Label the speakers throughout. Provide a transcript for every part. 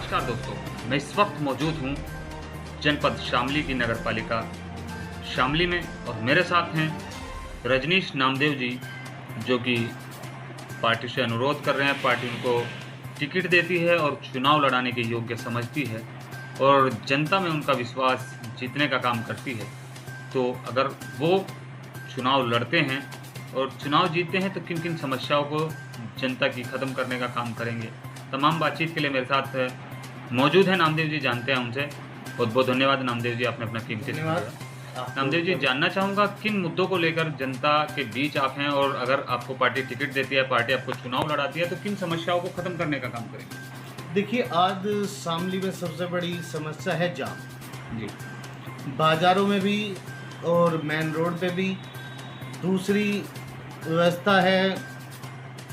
Speaker 1: नमस्कार दोस्तों, मैं इस वक्त मौजूद हूँ जनपद शामली की नगर पालिका शामली में और मेरे साथ हैं रजनीश नामदेव जी, जो कि पार्टी से अनुरोध कर रहे हैं। पार्टी उनको टिकट देती है और चुनाव लड़ाने के योग्य समझती है और जनता में उनका विश्वास जीतने का काम करती है। तो अगर वो चुनाव लड़ते हैं और चुनाव जीतते हैं तो किन किन समस्याओं को जनता की ख़त्म करने का काम करेंगे, तमाम बातचीत के लिए मेरे साथ मौजूद है नामदेव जी। जानते हैं उनसे। बहुत बहुत धन्यवाद नामदेव जी, आपने अपना कीमती समय दिया। नामदेव जी, जानना चाहूँगा किन मुद्दों को लेकर जनता के बीच आप हैं, और अगर आपको पार्टी टिकट देती है, पार्टी आपको चुनाव लड़ाती है, तो किन समस्याओं को ख़त्म करने का काम करेंगे?
Speaker 2: देखिए, आज शामली में सबसे बड़ी समस्या है जाम
Speaker 1: जी।
Speaker 2: बाज़ारों में भी और मेन रोड पे भी। दूसरी व्यवस्था है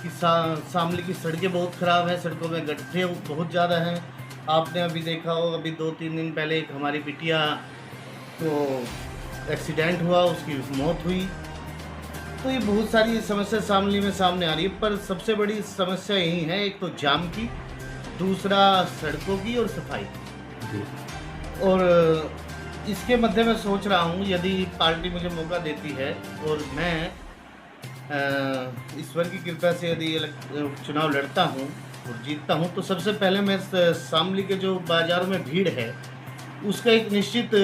Speaker 2: कि शामली की सड़कें बहुत ख़राब हैं, सड़कों में गड्ढे बहुत ज़्यादा हैं। आपने अभी देखा हो, अभी 2-3 दिन पहले एक हमारी बिटिया को एक्सीडेंट हुआ, उसकी मौत हुई। तो ये बहुत सारी समस्या शामली में सामने आ रही है, पर सबसे बड़ी समस्या यही है, एक तो जाम की, दूसरा सड़कों की और सफाई की। और इसके मध्य में सोच रहा हूँ, यदि पार्टी मुझे मौका देती है और मैं ईश्वर की कृपा से यदि चुनाव लड़ता हूँ और जीतता हूँ, तो सबसे पहले मैं शामली के जो बाज़ारों में भीड़ है उसका एक निश्चित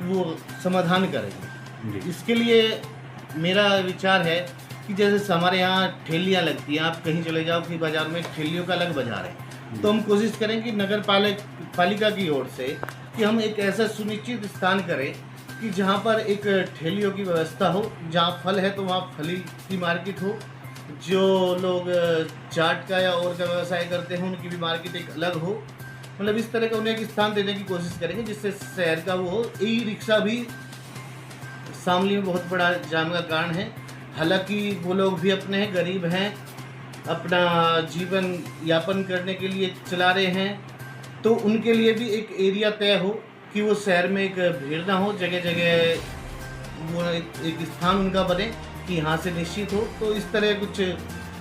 Speaker 2: वो समाधान करेंगे। इसके लिए मेरा विचार है कि जैसे हमारे यहाँ ठेलियाँ लगती हैं, आप कहीं चले जाओ कि बाज़ार में ठेलियों का अलग बाज़ार है, तो हम कोशिश करें कि नगर पालिका की ओर से कि हम एक ऐसा सुनिश्चित स्थान करें कि जहाँ पर एक ठेलियों की व्यवस्था हो। जहाँ फल है तो वहाँ फली की मार्केट हो, जो लोग चाट का या और का व्यवसाय करते हैं उनकी भी मार्केट एक अलग हो। मतलब इस तरह का उन्हें एक स्थान देने की कोशिश करेंगे जिससे शहर का वो हो। ई रिक्शा भी शामली में बहुत बड़ा जाम का कारण है। हालांकि वो लोग भी अपने हैं, गरीब हैं, अपना जीवन यापन करने के लिए चला रहे हैं, तो उनके लिए भी एक एरिया तय हो कि वो शहर में एक भीड़ ना हो, जगह जगह वो एक स्थान उनका बने कि यहाँ से निश्चित हो। तो इस तरह कुछ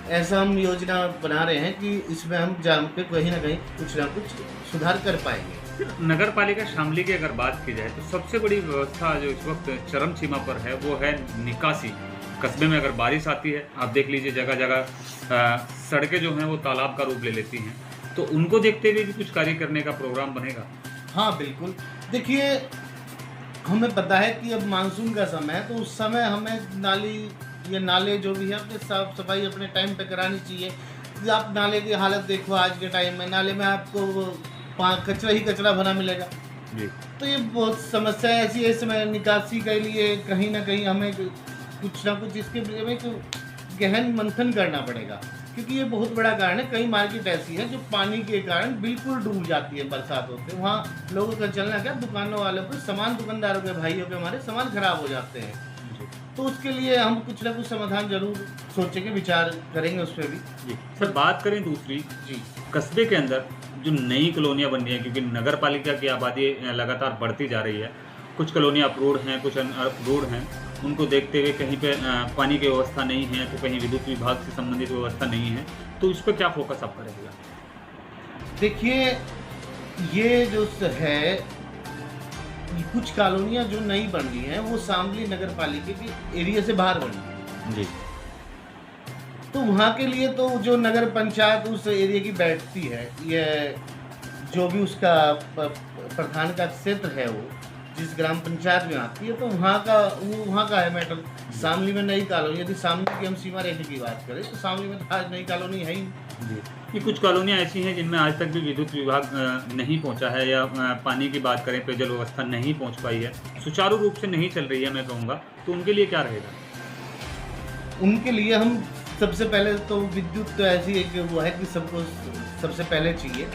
Speaker 2: ऐसा हम योजना बना रहे हैं कि इसमें हम जाम पे कहीं ना कुछ सुधार कर पाएंगे।
Speaker 1: नगर पालिका शामली की अगर बात की जाए तो सबसे बड़ी व्यवस्था जो इस वक्त चरम सीमा पर है वो है निकासी। कस्बे में अगर बारिश आती है, आप देख लीजिए जगह जगह सड़कें जो हैं वो तालाब का रूप ले लेती हैं, तो उनको देखते हुए भी कुछ कार्य करने का प्रोग्राम बनेगा?
Speaker 2: हाँ बिल्कुल। देखिए, हमें पता है कि अब मानसून का समय है, तो उस समय हमें नाली या नाले जो भी है अपने साफ सफाई अपने टाइम पे करानी चाहिए। आप नाले की हालत देखो, आज के टाइम में नाले में आपको कचरा ही कचरा भरा मिलेगा जी। तो ये बहुत समस्या ऐसी है, इसमें निकासी के लिए कहीं ना कहीं हमें कुछ ना कुछ इसके में गहन मंथन करना पड़ेगा, क्योंकि ये बहुत बड़ा कारण है। कई मार्केट ऐसी है जो पानी के कारण बिल्कुल डूब जाती है बरसात होते, वहाँ लोगों का चलना क्या, दुकानों वालों को, सामान दुकानदारों के भाइयों के हमारे सामान खराब हो जाते हैं। तो उसके लिए हम कुछ ना कुछ समाधान जरूर सोचेंगे, विचार करेंगे उस पर भी
Speaker 1: जी। सर, बात करें दूसरी
Speaker 2: जी,
Speaker 1: कस्बे के अंदर जो नई कॉलोनियाँ बन रही हैं, क्योंकि नगर पालिका की आबादी लगातार बढ़ती जा रही है, कुछ कॉलोनियाँ अप्रूव्ड हैं, कुछ अनअप्रूव्ड हैं, उनको देखते हुए कहीं पे पानी की व्यवस्था नहीं है, तो कहीं विद्युत विभाग से संबंधित व्यवस्था नहीं है, तो इस पर क्या फोकस आप करेंगे?
Speaker 2: देखिए, ये जो है कुछ कॉलोनियाँ जो नई बन रही हैं वो शामली नगर पालिका के एरिया से बाहर बनी है जी। तो वहाँ के लिए तो जो नगर पंचायत उस एरिया की बैठती है, ये जो भी उसका प्रधान का क्षेत्र है, वो जिस ग्राम पंचायत में आती है, तो वहाँ का है मैटर। शामली में नई कॉलोनी, यदि शामली की हम सीमा रेखा की बात करें तो शामली में तो आज नई कॉलोनी है ही जी।
Speaker 1: ये कुछ कॉलोनियाँ ऐसी हैं जिनमें आज तक भी विद्युत विभाग नहीं पहुंचा है, या पानी की बात करें, पेयजल व्यवस्था नहीं पहुंच पाई है, सुचारू रूप से नहीं चल रही है, मैं कहूँगा, तो उनके लिए क्या रहेगा?
Speaker 2: उनके लिए हम सबसे पहले तो विद्युत तो ऐसी एक वो है कि सबको सबसे पहले चाहिए,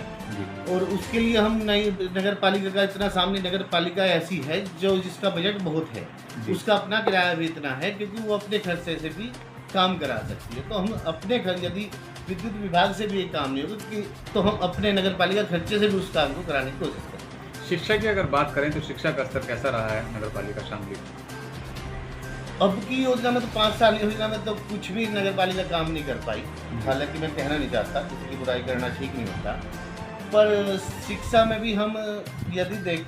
Speaker 2: और उसके लिए हम नई नगर पालिका का इतना, सामने नगर पालिका ऐसी है जो जिसका बजट बहुत है, उसका अपना किराया भी इतना है, क्योंकि वो अपने खर्चे से भी काम करा सकती है। तो हम अपने खर्च, यदि विद्युत विभाग से भी ये काम नहीं होगा तो हम अपने नगर पालिका खर्चे से भी उस काम को कराने की कोशिश करें।
Speaker 1: शिक्षा की अगर बात करें तो शिक्षा का स्तर कैसा रहा है नगर पालिका शामली?
Speaker 2: अब की योजना में तो 5 साल की योजना में तो कुछ भी नगर पालिका काम नहीं कर पाई। हालांकि मैं कहना नहीं चाहता, किसी की बुराई करना ठीक नहीं होता, पर शिक्षा में भी हम यदि देख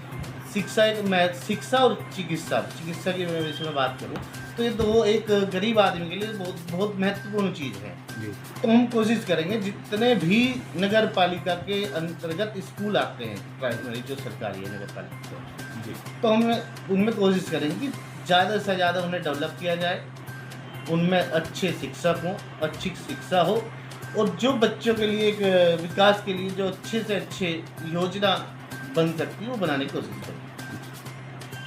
Speaker 2: शिक्षा और चिकित्सा की मैं इसमें बात करूं तो ये दो एक गरीब आदमी के लिए बहुत महत्वपूर्ण चीज़ है।
Speaker 1: जी।
Speaker 2: तो हम कोशिश करेंगे जितने भी नगर पालिका के अंतर्गत स्कूल आते हैं प्राइमरी जो सरकारी है नगर पालिका
Speaker 1: जी।
Speaker 2: तो हम उनमें कोशिश करेंगे कि ज़्यादा से ज़्यादा उन्हें डेवलप किया जाए, उनमें अच्छे शिक्षक हों, अच्छी शिक्षा हो और जो बच्चों के लिए एक विकास के लिए जो अच्छे से अच्छे योजना बन सकती है वो बनाने की कोशिश करें।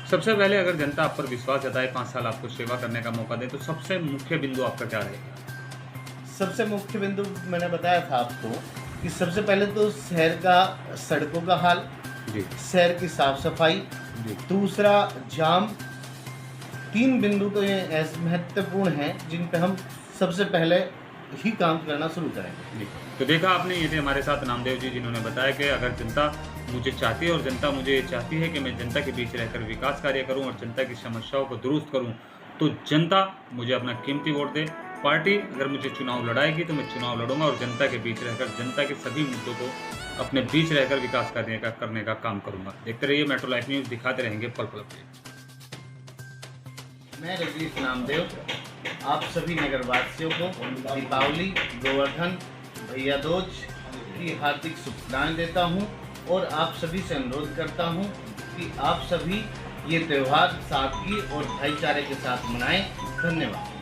Speaker 1: सबसे पहले अगर जनता आप पर विश्वास जताए, 5 साल आपको सेवा करने का मौका दे, तो सबसे मुख्य बिंदु आपका क्या रहेगा?
Speaker 2: सबसे मुख्य बिंदु मैंने बताया था आपको कि सबसे पहले तो शहर का सड़कों का हाल
Speaker 1: जी।
Speaker 2: शहर की साफ सफाई
Speaker 1: जी।
Speaker 2: दूसरा जाम। 3 बिंदु तो ये ऐसे महत्वपूर्ण हैं जिन पे हम सबसे पहले ही काम करना शुरू करेंगे।
Speaker 1: जी। तो देखा आपने, ये थे हमारे साथ नामदेव जी जिन्होंने बताया कि अगर जनता मुझे चाहती है और जनता मुझे चाहती है कि मैं जनता के बीच रहकर विकास कार्य करूं और जनता की समस्याओं को दुरुस्त करूं, तो जनता मुझे अपना कीमती वोट दे। पार्टी अगर मुझे चुनाव लड़ाएगी तो मैं चुनाव लड़ूंगा और जनता के बीच रहकर जनता के सभी मुद्दों को अपने बीच रहकर विकास करने का काम करूंगा। देखते रहिए मेट्रो लाइफ न्यूज़, दिखाते रहेंगे पल पल अपडेट।
Speaker 2: मैं रजनीश नामदेव आप सभी नगरवासियों को दीपावली, गोवर्धन, भैया दूज की हार्दिक शुभकामनाएं देता हूं और आप सभी से अनुरोध करता हूं कि आप सभी ये त्यौहार सादगी और भाईचारे के साथ मनाएं। धन्यवाद।